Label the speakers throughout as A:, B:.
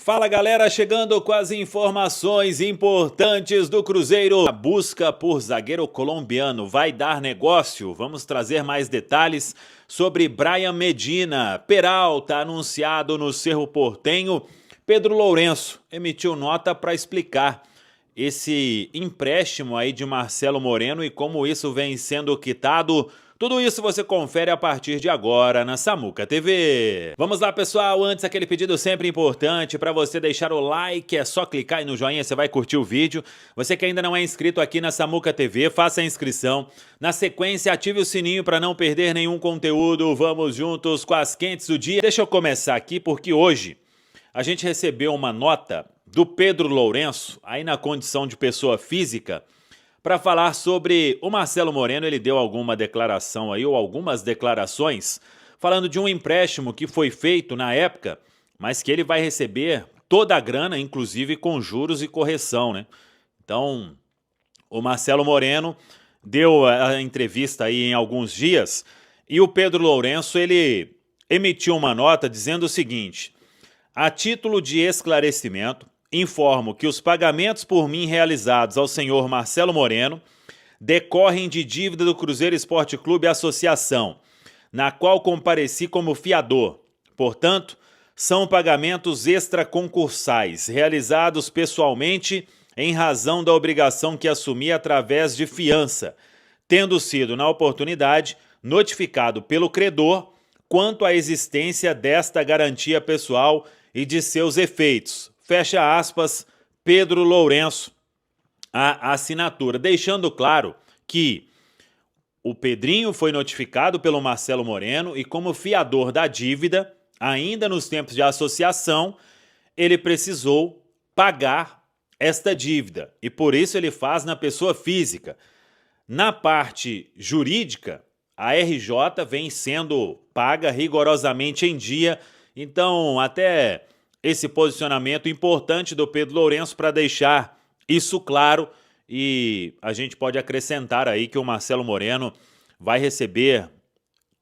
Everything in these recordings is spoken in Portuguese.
A: Fala galera, chegando com as informações importantes do Cruzeiro. A busca por zagueiro colombiano vai dar negócio. Vamos trazer mais detalhes sobre Bryan Medina. Peralta anunciado no Cerro Porteño. Pedro Lourenço emitiu nota para explicar esse empréstimo aí de Marcelo Moreno e como isso vem sendo quitado. Tudo isso você confere a partir de agora na Samuca TV. Vamos lá, pessoal, antes aquele pedido sempre importante para você deixar o like, é só clicar aí no joinha, você vai curtir o vídeo. Você que ainda não é inscrito aqui na Samuca TV, faça a inscrição. Na sequência, ative o sininho para não perder nenhum conteúdo. Vamos juntos com as quentes do dia. Deixa eu começar aqui porque hoje a gente recebeu uma nota do Pedro Lourenço, aí na condição de pessoa física, para falar sobre o Marcelo Moreno. Ele deu alguma declaração aí, ou algumas declarações, falando de um empréstimo que foi feito na época, mas que ele vai receber toda a grana, inclusive com juros e correção, né? Então, o Marcelo Moreno deu a entrevista aí em alguns dias e o Pedro Lourenço, ele emitiu uma nota dizendo o seguinte: a título de esclarecimento, informo que os pagamentos por mim realizados ao senhor Marcelo Moreno decorrem de dívida do Cruzeiro Esporte Clube Associação, na qual compareci como fiador. Portanto, são pagamentos extraconcursais, realizados pessoalmente em razão da obrigação que assumi através de fiança, tendo sido, na oportunidade, notificado pelo credor quanto à existência desta garantia pessoal e de seus efeitos. Fecha aspas, Pedro Lourenço, a assinatura, deixando claro que o Pedrinho foi notificado pelo Marcelo Moreno e, como fiador da dívida, ainda nos tempos de associação, ele precisou pagar esta dívida e por isso ele faz na pessoa física. Na parte jurídica, a RJ vem sendo paga rigorosamente em dia, então até esse posicionamento importante do Pedro Lourenço para deixar isso claro, e a gente pode acrescentar aí que o Marcelo Moreno vai receber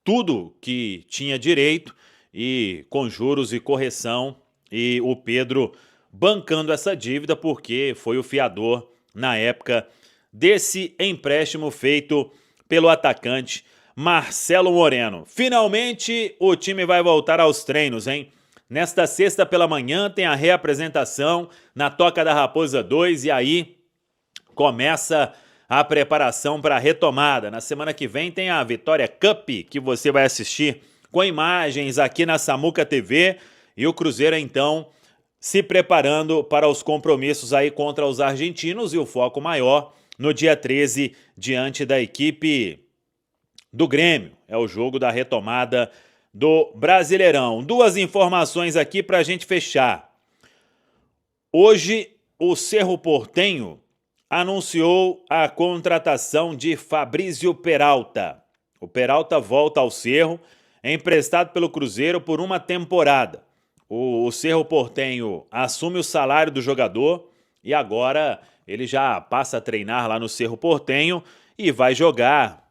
A: tudo que tinha direito e com juros e correção, e o Pedro bancando essa dívida porque foi o fiador na época desse empréstimo feito pelo atacante Marcelo Moreno. Finalmente o time vai voltar aos treinos, hein? Nesta sexta pela manhã tem a reapresentação na Toca da Raposa 2 e aí começa a preparação para a retomada. Na semana que vem tem a Vitória Cup, que você vai assistir com imagens aqui na Samuca TV, e o Cruzeiro então se preparando para os compromissos aí contra os argentinos e o foco maior no dia 13 diante da equipe do Grêmio. É o jogo da retomada do Brasileirão. Duas informações aqui para a gente fechar. Hoje, o Cerro Porteño anunciou a contratação de Fabrício Peralta. O Peralta volta ao Cerro, é emprestado pelo Cruzeiro por uma temporada. O Cerro Porteño assume o salário do jogador e agora ele já passa a treinar lá no Cerro Porteño e vai jogar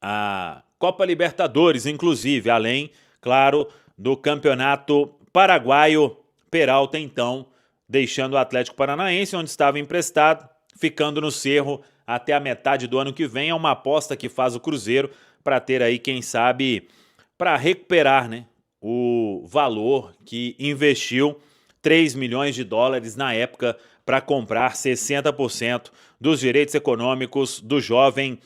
A: a Copa Libertadores, inclusive, além, claro, do Campeonato Paraguaio. Peralta, então, deixando o Atlético Paranaense, onde estava emprestado, ficando no Cerro até a metade do ano que vem. É uma aposta que faz o Cruzeiro para ter aí, quem sabe, para recuperar, né, o valor que investiu, 3 milhões de dólares na época, para comprar 60% dos direitos econômicos do jovem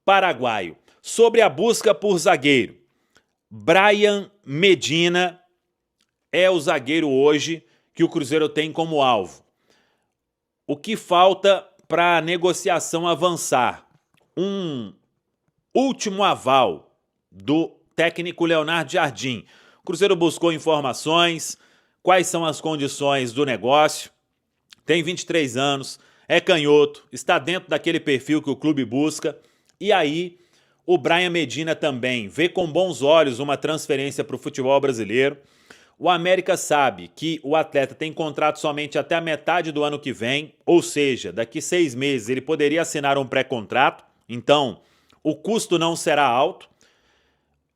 A: paraguaio. Sobre a busca por zagueiro, Bryan Medina é o zagueiro hoje que o Cruzeiro tem como alvo. O que falta para a negociação avançar? Um último aval do técnico Leonardo Jardim. O Cruzeiro buscou informações, quais são as condições do negócio, tem 23 anos, é canhoto, está dentro daquele perfil que o clube busca, e aí o Bryan Medina também vê com bons olhos uma transferência para o futebol brasileiro. O América sabe que o atleta tem contrato somente até a metade do ano que vem, ou seja, daqui 6 meses ele poderia assinar um pré-contrato, então o custo não será alto.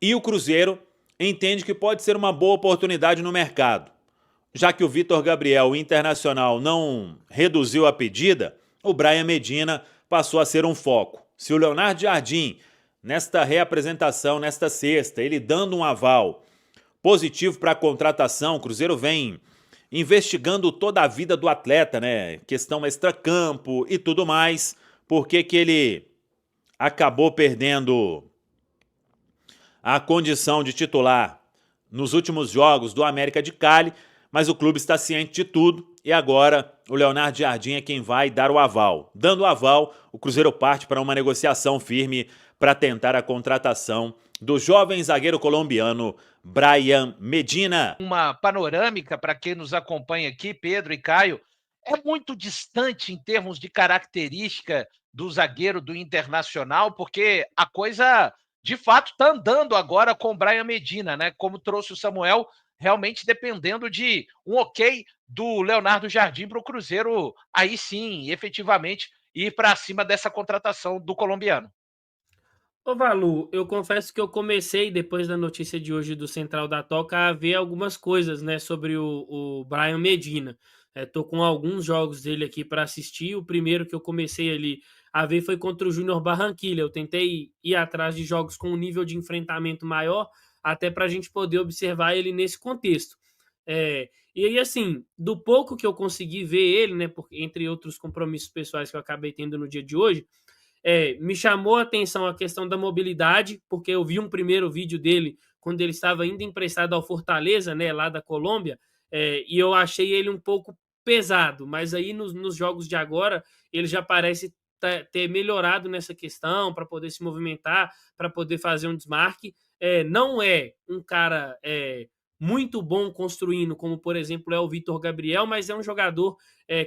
A: E o Cruzeiro entende que pode ser uma boa oportunidade no mercado. Já que o Vitor Gabriel, o Internacional, não reduziu a pedida, o Brian Medina passou a ser um foco. Se o Leonardo Jardim, nesta reapresentação, nesta sexta, ele dando um aval positivo para a contratação, o Cruzeiro vem investigando toda a vida do atleta, né? Questão extracampo e tudo mais. Por que ele acabou perdendo a condição de titular nos últimos jogos do América de Cali, mas o clube está ciente de tudo e agora o Leonardo Jardim é quem vai dar o aval. Dando o aval, o Cruzeiro parte para uma negociação firme para tentar a contratação do jovem zagueiro colombiano Brian Medina.
B: Uma panorâmica para quem nos acompanha aqui, Pedro e Caio, é muito distante em termos de característica do zagueiro do Internacional, porque a coisa de fato está andando agora com o Brian Medina, né? Como trouxe o Samuel, realmente dependendo de um ok do Leonardo Jardim para o Cruzeiro, aí sim, efetivamente, ir para cima dessa contratação do colombiano.
C: Ô Valu, eu confesso que eu comecei, depois da notícia de hoje do Central da Toca, a ver algumas coisas, né, sobre o Brian Medina. Tô com alguns jogos dele aqui para assistir. O primeiro que eu comecei ali a ver foi contra o Júnior Barranquilla. Eu tentei ir atrás de jogos com um nível de enfrentamento maior, até para a gente poder observar ele nesse contexto. E aí, assim, do pouco que eu consegui ver ele, né, entre outros compromissos pessoais que eu acabei tendo no dia de hoje, me chamou a atenção a questão da mobilidade, porque eu vi um primeiro vídeo dele quando ele estava ainda emprestado ao Fortaleza, né, lá da Colômbia, e eu achei ele um pouco pesado, mas aí nos jogos de agora ele já parece ter melhorado nessa questão para poder se movimentar, para poder fazer um desmarque. Não é um cara muito bom construindo, como por exemplo é o Vitor Gabriel, mas é um jogador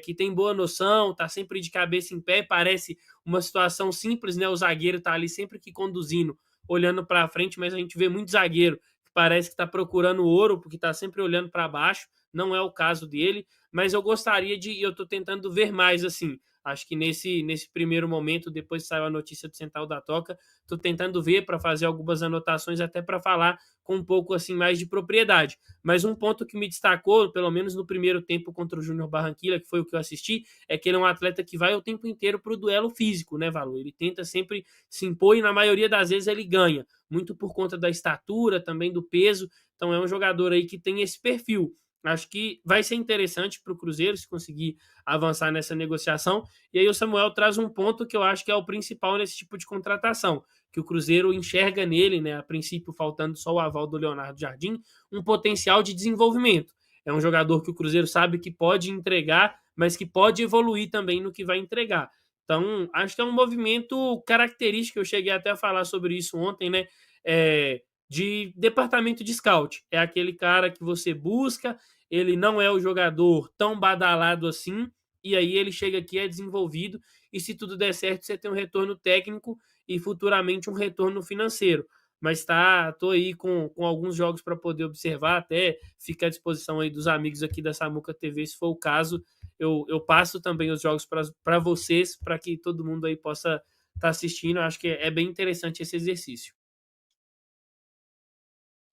C: que tem boa noção, tá sempre de cabeça em pé, parece uma situação simples, né? O zagueiro tá ali sempre que conduzindo, olhando para frente, mas a gente vê muito zagueiro que parece que está procurando ouro, porque está sempre olhando para baixo. Não é o caso dele, mas eu gostaria de, eu estou tentando ver mais assim. Acho que nesse primeiro momento, depois que saiu a notícia do Central da Toca, estou tentando ver para fazer algumas anotações, até para falar com um pouco assim mais de propriedade. Mas um ponto que me destacou, pelo menos no primeiro tempo contra o Júnior Barranquilla, que foi o que eu assisti, é que ele é um atleta que vai o tempo inteiro para o duelo físico, né, Valor? Ele tenta sempre se impor e na maioria das vezes ele ganha, muito por conta da estatura, também do peso. Então é um jogador aí que tem esse perfil. Acho que vai ser interessante para o Cruzeiro se conseguir avançar nessa negociação. E aí o Samuel traz um ponto que eu acho que é o principal nesse tipo de contratação, que o Cruzeiro enxerga nele, né, a princípio faltando só o aval do Leonardo Jardim, um potencial de desenvolvimento. É um jogador que o Cruzeiro sabe que pode entregar, mas que pode evoluir também no que vai entregar. Então, acho que é um movimento característico, eu cheguei até a falar sobre isso ontem, né? De departamento de scout. É aquele cara que você busca, ele não é o jogador tão badalado assim, e aí ele chega aqui, é desenvolvido, e se tudo der certo, você tem um retorno técnico e futuramente um retorno financeiro. Mas tô aí com alguns jogos para poder observar, até fica à disposição aí dos amigos aqui da Samuca TV, se for o caso, eu passo também os jogos para vocês, para que todo mundo aí possa estar assistindo. Eu acho que é bem interessante esse exercício.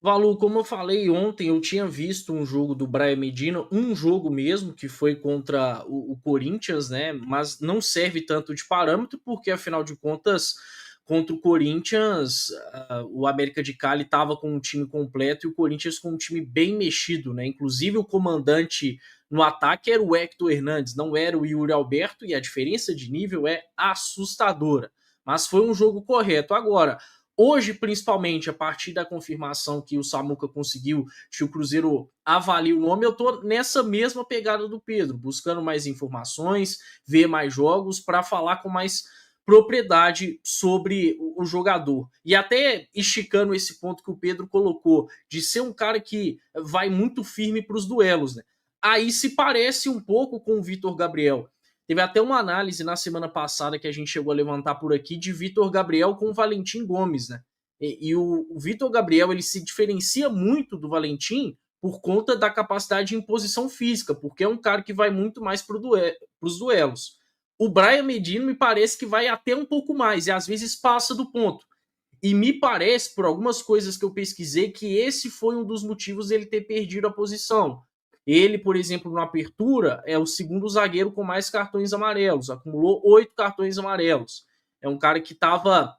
D: Valu, como eu falei ontem, eu tinha visto um jogo do Brian Medina, um jogo mesmo, que foi contra o Corinthians, né? Mas não serve tanto de parâmetro, porque afinal de contas, contra o Corinthians, o América de Cali estava com um time completo e o Corinthians com um time bem mexido, né? Inclusive o comandante no ataque era o Hector Hernandes, não era o Yuri Alberto, e a diferença de nível é assustadora. Mas foi um jogo correto. Agora, hoje, principalmente, a partir da confirmação que o Samuca conseguiu, que o Cruzeiro avalia o nome, eu tô nessa mesma pegada do Pedro, buscando mais informações, ver mais jogos, para falar com mais propriedade sobre o jogador. E até esticando esse ponto que o Pedro colocou, de ser um cara que vai muito firme para os duelos, né? Aí se parece um pouco com o Vitor Gabriel. Teve até uma análise na semana passada que a gente chegou a levantar por aqui de Vitor Gabriel com o Valentim Gomes, né? E o Vitor Gabriel, ele se diferencia muito do Valentim por conta da capacidade de imposição física, porque é um cara que vai muito mais para os duelos. O Brian Medina me parece que vai até um pouco mais, e às vezes passa do ponto. E me parece, por algumas coisas que eu pesquisei, que esse foi um dos motivos dele ter perdido a posição. Ele, por exemplo, no Apertura, é o segundo zagueiro com mais cartões amarelos, acumulou 8 cartões amarelos. É um cara que estava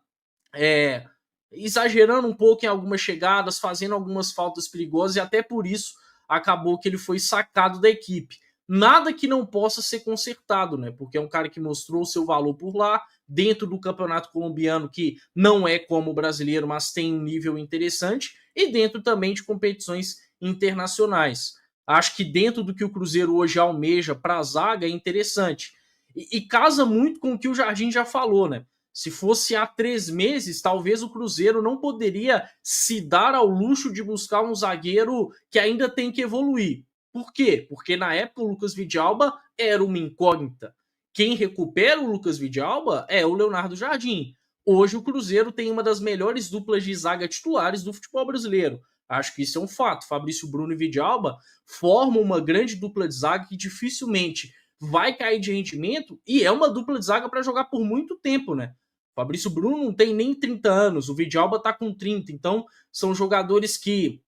D: exagerando um pouco em algumas chegadas, fazendo algumas faltas perigosas, e até por isso acabou que ele foi sacado da equipe. Nada que não possa ser consertado, né? Porque é um cara que mostrou o seu valor por lá, dentro do campeonato colombiano, que não é como o brasileiro, mas tem um nível interessante, e dentro também de competições internacionais. Acho que dentro do que o Cruzeiro hoje almeja para a zaga é interessante. E casa muito com o que o Jardim já falou, né? Se fosse há 3 meses, talvez o Cruzeiro não poderia se dar ao luxo de buscar um zagueiro que ainda tem que evoluir. Por quê? Porque na época o Lucas Vidalba era uma incógnita. Quem recupera o Lucas Vidalba é o Leonardo Jardim. Hoje o Cruzeiro tem uma das melhores duplas de zaga titulares do futebol brasileiro. Acho que isso é um fato. Fabrício Bruno e Vidalba formam uma grande dupla de zaga que dificilmente vai cair de rendimento, e é uma dupla de zaga para jogar por muito tempo, né? O Fabrício Bruno não tem nem 30 anos, o Vidalba tá com 30, então são jogadores que,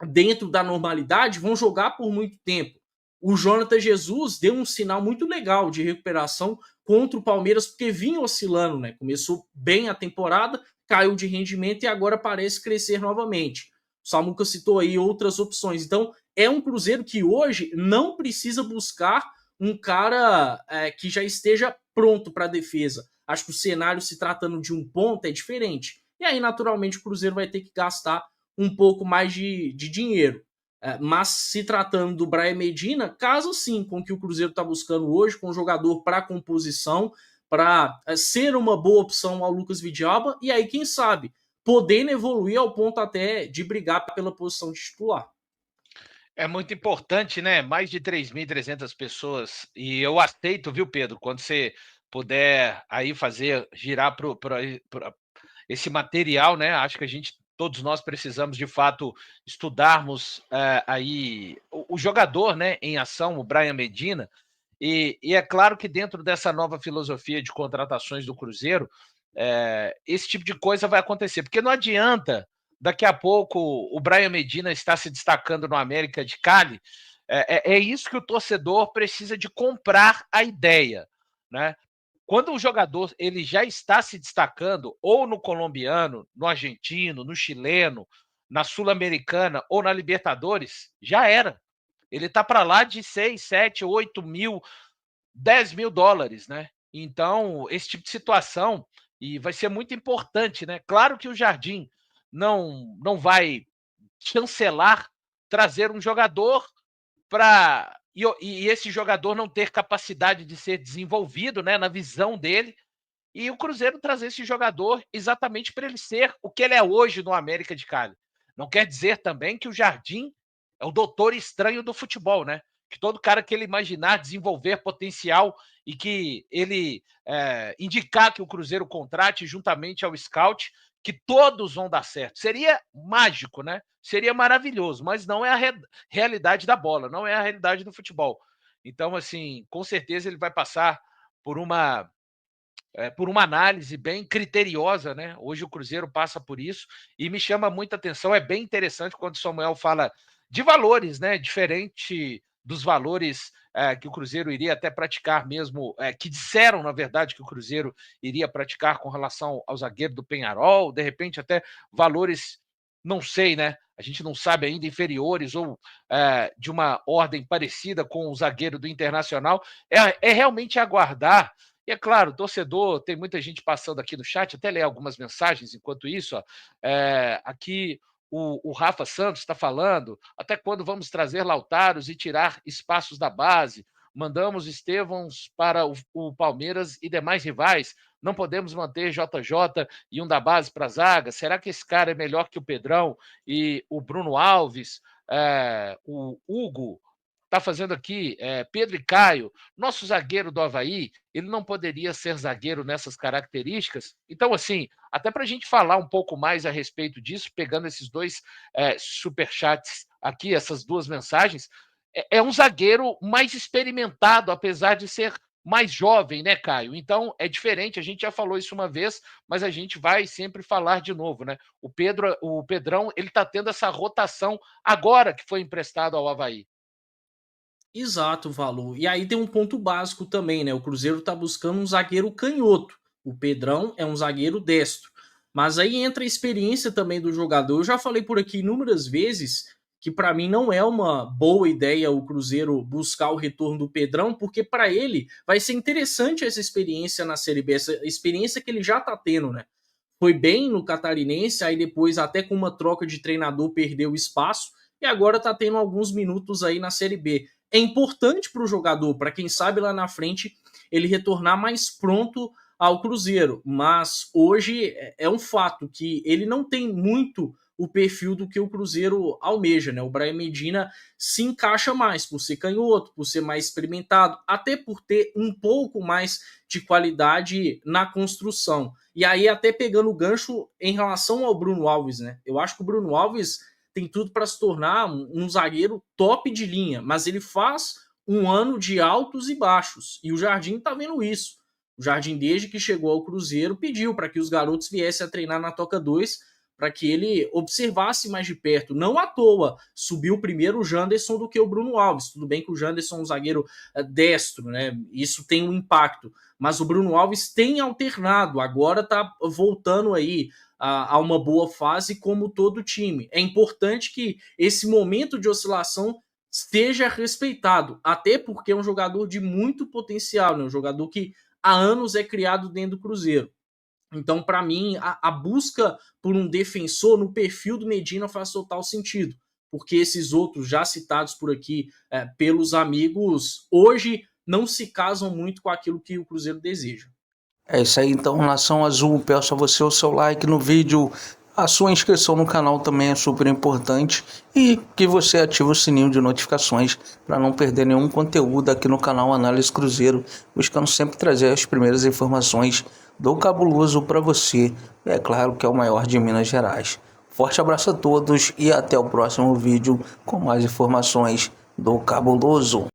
D: dentro da normalidade, vão jogar por muito tempo. O Jonathan Jesus deu um sinal muito legal de recuperação contra o Palmeiras, porque vinha oscilando, né? Começou bem a temporada, caiu de rendimento e agora parece crescer novamente. O Samuca citou aí outras opções. Então, é um Cruzeiro que hoje não precisa buscar um cara que já esteja pronto para a defesa. Acho que o cenário, se tratando de um ponto, é diferente. E aí, naturalmente, o Cruzeiro vai ter que gastar um pouco mais de dinheiro. Mas se tratando do Brian Medina, caso sim com o que o Cruzeiro está buscando hoje, com um jogador para composição, para ser uma boa opção ao Lucas Vidalba, e aí, quem sabe, podendo evoluir ao ponto até de brigar pela posição de titular.
B: É muito importante, né? Mais de 3.300 pessoas. E eu aceito, viu, Pedro? Quando você puder aí fazer girar para esse material, né? Acho que todos nós precisamos de fato estudarmos aí o jogador, né, em ação, o Brian Medina. E é claro que dentro dessa nova filosofia de contratações do Cruzeiro, esse tipo de coisa vai acontecer, porque não adianta daqui a pouco o Brian Medina está se destacando no América de Cali. É isso que o torcedor precisa de comprar a ideia, né? Quando o jogador ele já está se destacando ou no colombiano, no argentino, no chileno, na Sul-Americana ou na Libertadores, já era. Ele está para lá de 6, 7, 8 mil, 10 mil dólares, né? Então, esse tipo de situação e vai ser muito importante, né? Claro que o Jardim não vai chancelar trazer um jogador para e esse jogador não ter capacidade de ser desenvolvido, né, na visão dele, e o Cruzeiro trazer esse jogador exatamente para ele ser o que ele é hoje no América de Cali. Não quer dizer também que o Jardim é o doutor estranho do futebol, né? Que todo cara que ele imaginar desenvolver potencial e que ele indicar que o Cruzeiro contrate juntamente ao scout, que todos vão dar certo. Seria mágico, né? Seria maravilhoso, mas não é a realidade da bola, não é a realidade do futebol. Então, assim, com certeza ele vai passar por uma análise bem criteriosa, né? Hoje o Cruzeiro passa por isso e me chama muita atenção. É bem interessante quando o Samuel fala de valores, né? Diferente dos valores que o Cruzeiro iria até praticar mesmo, que disseram, na verdade, que o Cruzeiro iria praticar com relação ao zagueiro do Peñarol, de repente até valores, não sei, né? A gente não sabe ainda, inferiores ou de uma ordem parecida com o zagueiro do Internacional. É realmente aguardar. E é claro, torcedor, tem muita gente passando aqui no chat, até ler algumas mensagens enquanto isso. Aqui o Rafa Santos está falando, até quando vamos trazer Lautaros e tirar espaços da base? Mandamos Estevãos para o Palmeiras e demais rivais. Não podemos manter JJ e um da base para a zaga. Será que esse cara é melhor que o Pedrão e o Bruno Alves? O Hugo está fazendo aqui, Pedro e Caio, nosso zagueiro do Avaí, ele não poderia ser zagueiro nessas características? Então, assim, até para a gente falar um pouco mais a respeito disso, pegando esses dois superchats aqui, essas duas mensagens, é um zagueiro mais experimentado, apesar de ser mais jovem, né, Caio? Então, é diferente, a gente já falou isso uma vez, mas a gente vai sempre falar de novo, né? O Pedrão, ele está tendo essa rotação agora que foi emprestado ao Avaí.
D: Exato, Valor. E aí tem um ponto básico também, né? O Cruzeiro tá buscando um zagueiro canhoto. O Pedrão é um zagueiro destro. Mas aí entra a experiência também do jogador. Eu já falei por aqui inúmeras vezes que para mim não é uma boa ideia o Cruzeiro buscar o retorno do Pedrão, porque para ele vai ser interessante essa experiência na Série B, essa experiência que ele já tá tendo, né? Foi bem no Catarinense, aí depois até com uma troca de treinador perdeu espaço e agora tá tendo alguns minutos aí na Série B. É importante para o jogador, para quem sabe lá na frente ele retornar mais pronto ao Cruzeiro, mas hoje é um fato que ele não tem muito o perfil do que o Cruzeiro almeja, né? O Brian Medina se encaixa mais por ser canhoto, por ser mais experimentado, até por ter um pouco mais de qualidade na construção. E aí até pegando o gancho em relação ao Bruno Alves, né? Eu acho que o Bruno Alves tem tudo para se tornar um zagueiro top de linha, mas ele faz um ano de altos e baixos, e o Jardim tá vendo isso. O Jardim, desde que chegou ao Cruzeiro, pediu para que os garotos viessem a treinar na Toca 2, para que ele observasse mais de perto. Não à toa subiu primeiro o Janderson do que o Bruno Alves. Tudo bem que o Janderson é um zagueiro destro, né? Isso tem um impacto. Mas o Bruno Alves tem alternado, agora está voltando aí a uma boa fase como todo time. É importante que esse momento de oscilação seja respeitado, até porque é um jogador de muito potencial, né? Um jogador que há anos é criado dentro do Cruzeiro. Então, para mim, a busca por um defensor no perfil do Medina faz total sentido, porque esses outros já citados por aqui pelos amigos, hoje não se casam muito com aquilo que o Cruzeiro deseja.
E: É isso aí, então, Nação Azul, peço a você o seu like no vídeo, a sua inscrição no canal também é super importante e que você ative o sininho de notificações para não perder nenhum conteúdo aqui no canal Análise Cruzeiro, buscando sempre trazer as primeiras informações do Cabuloso para você, é claro que é o maior de Minas Gerais. Forte abraço a todos e até o próximo vídeo com mais informações do Cabuloso.